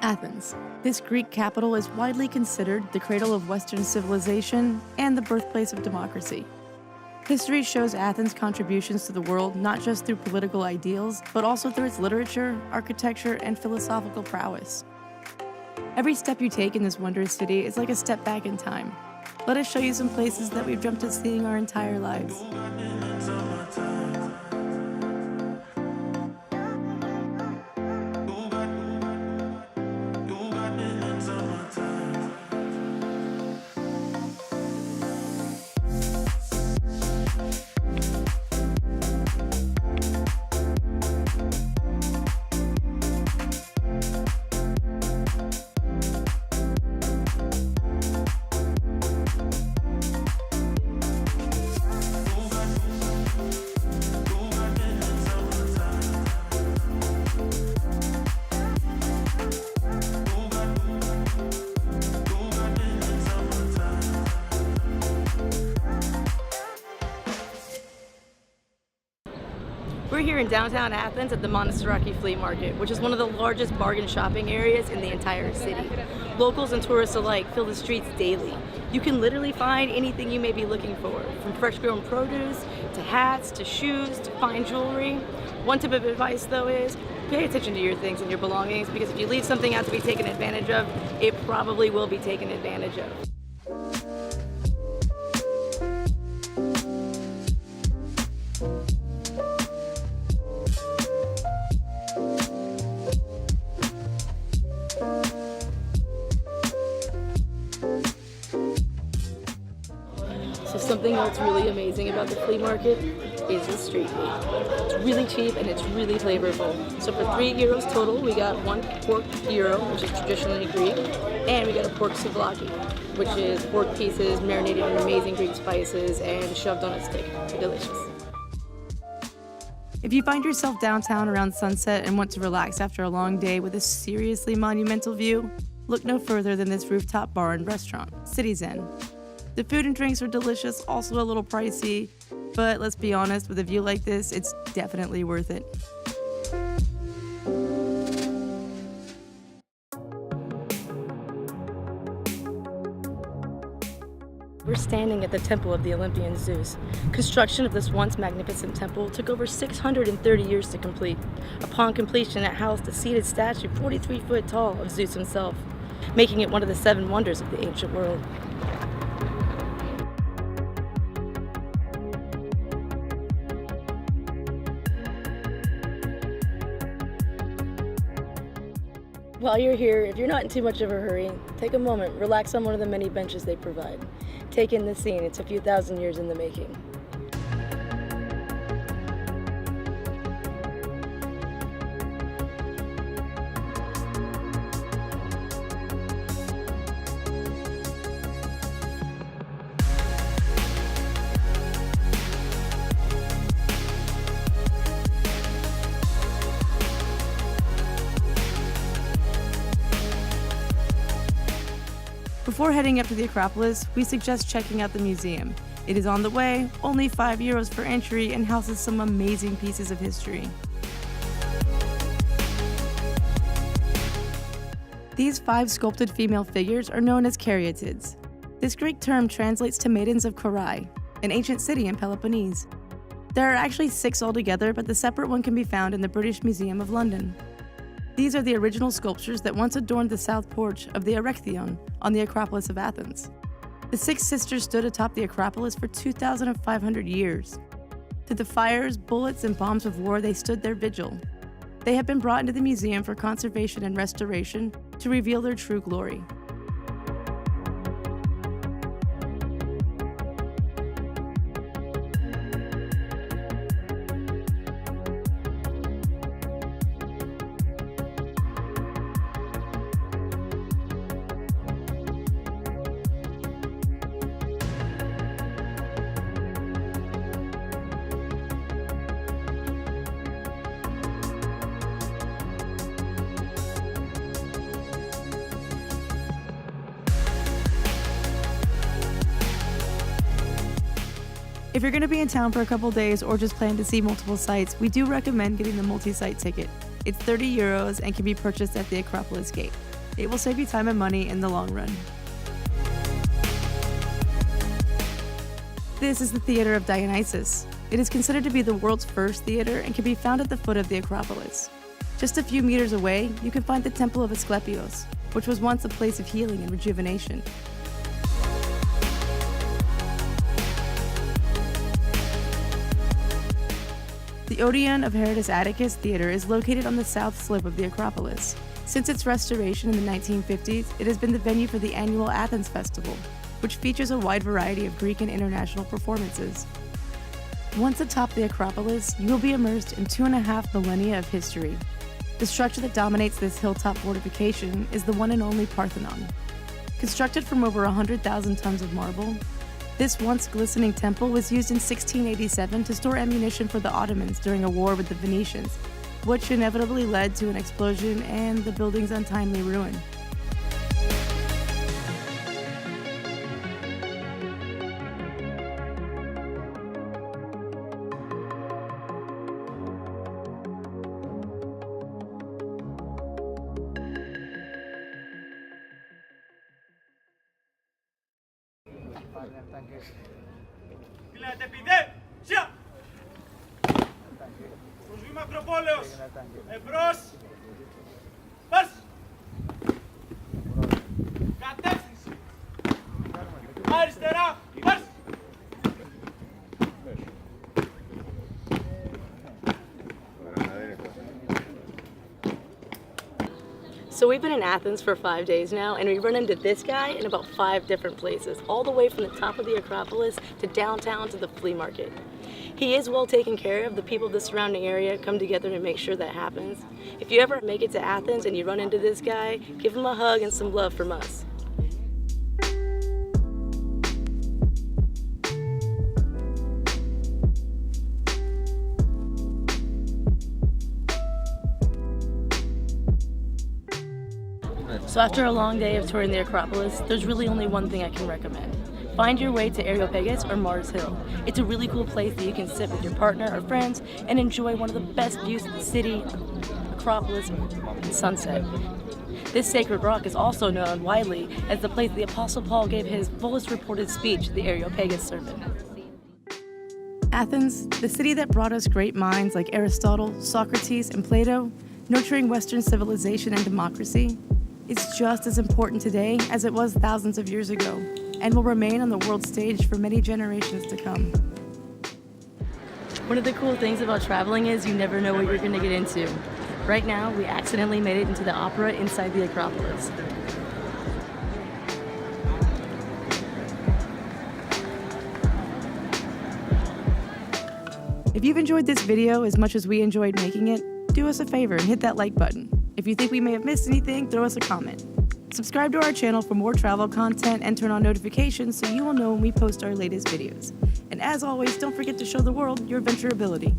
Athens. This Greek capital is widely considered the cradle of Western civilization and the birthplace of democracy. History shows Athens' contributions to the world not just through political ideals, but also through its literature, architecture, and philosophical prowess. Every step you take in this wondrous city is like a step back in time. Let us show you some places that we've dreamt of seeing our entire lives. We're here in downtown Athens at the Monumental Flea Market, which is one of the largest bargain shopping areas in the entire city. Locals and tourists alike fill the streets daily. You can literally find anything you may be looking for, from fresh grown produce, to hats, to shoes, to fine jewelry. One tip of advice though is, pay attention to your things and your belongings, because if you leave something out to be taken advantage of, it probably will be taken advantage of. Something else really amazing about the flea market is the street meat. It's really cheap and it's really flavorful. So for €3 total, we got one pork gyro, which is traditionally Greek, and we got a pork souvlaki, which is pork pieces marinated in amazing Greek spices and shoved on a stick. They're delicious. If you find yourself downtown around sunset and want to relax after a long day with a seriously monumental view, look no further than this rooftop bar and restaurant, CityZen. The food and drinks are delicious, also a little pricey, but let's be honest, with a view like this, it's definitely worth it. We're standing at the temple of the Olympian Zeus. Construction of this once magnificent temple took over 630 years to complete. Upon completion, it housed a seated statue 43 foot tall of Zeus himself, making it one of the 7 wonders of the ancient world. While you're here, if you're not in too much of a hurry, take a moment, relax on one of the many benches they provide. Take in the scene, it's a few thousand years in the making. Before heading up to the Acropolis, we suggest checking out the museum. It is on the way, only €5 for entry, and houses some amazing pieces of history. These 5 sculpted female figures are known as caryatids. This Greek term translates to maidens of Korai, an ancient city in Peloponnese. There are actually 6 altogether, but the separate one can be found in the British Museum of London. These are the original sculptures that once adorned the south porch of the Erechtheion on the Acropolis of Athens. The 6 sisters stood atop the Acropolis for 2,500 years. Through the fires, bullets, and bombs of war, they stood their vigil. They have been brought into the museum for conservation and restoration to reveal their true glory. If you're going to be in town for a couple days or just plan to see multiple sites, we do recommend getting the multi-site ticket. It's €30 and can be purchased at the Acropolis gate. It will save you time and money in the long run. This is the Theater of Dionysus. It is considered to be the world's first theater and can be found at the foot of the Acropolis. Just a few meters away, you can find the Temple of Asklepios, which was once a place of healing and rejuvenation. The Odeon of Herodes Atticus Theater is located on the south slope of the Acropolis. Since its restoration in the 1950s, it has been the venue for the annual Athens Festival, which features a wide variety of Greek and international performances. Once atop the Acropolis, you will be immersed in 2.5 millennia of history. The structure that dominates this hilltop fortification is the one and only Parthenon. Constructed from over 100,000 tons of marble, this once glistening temple was used in 1687 to store ammunition for the Ottomans during a war with the Venetians, which inevitably led to an explosion and the building's untimely ruin. Επιδέμψια! Προς βήμα Ακροπόλεως! Εμπρός! Πας! Κατεύθυνση! Αριστερά! Πας! So we've been in Athens for 5 days now, and we run into this guy in about 5 different places, all the way from the top of the Acropolis to downtown to the flea market. He is well taken care of. The people of the surrounding area come together to make sure that happens. If you ever make it to Athens and you run into this guy, give him a hug and some love from us. So after a long day of touring the Acropolis, there's really only one thing I can recommend. Find your way to Areopagus or Mars Hill. It's a really cool place that you can sit with your partner or friends and enjoy one of the best views of the city, Acropolis, and sunset. This sacred rock is also known widely as the place the Apostle Paul gave his fullest reported speech, the Areopagus sermon. Athens, the city that brought us great minds like Aristotle, Socrates, and Plato, nurturing Western civilization and democracy, is just as important today as it was thousands of years ago, and will remain on the world stage for many generations to come. One of the cool things about traveling is you never know what you're going to get into. Right now, we accidentally made it into the opera inside the Acropolis. If you've enjoyed this video as much as we enjoyed making it, do us a favor and hit that like button. If you think we may have missed anything, throw us a comment. Subscribe to our channel for more travel content and turn on notifications so you will know when we post our latest videos. And as always, don't forget to show the world your adventure ability.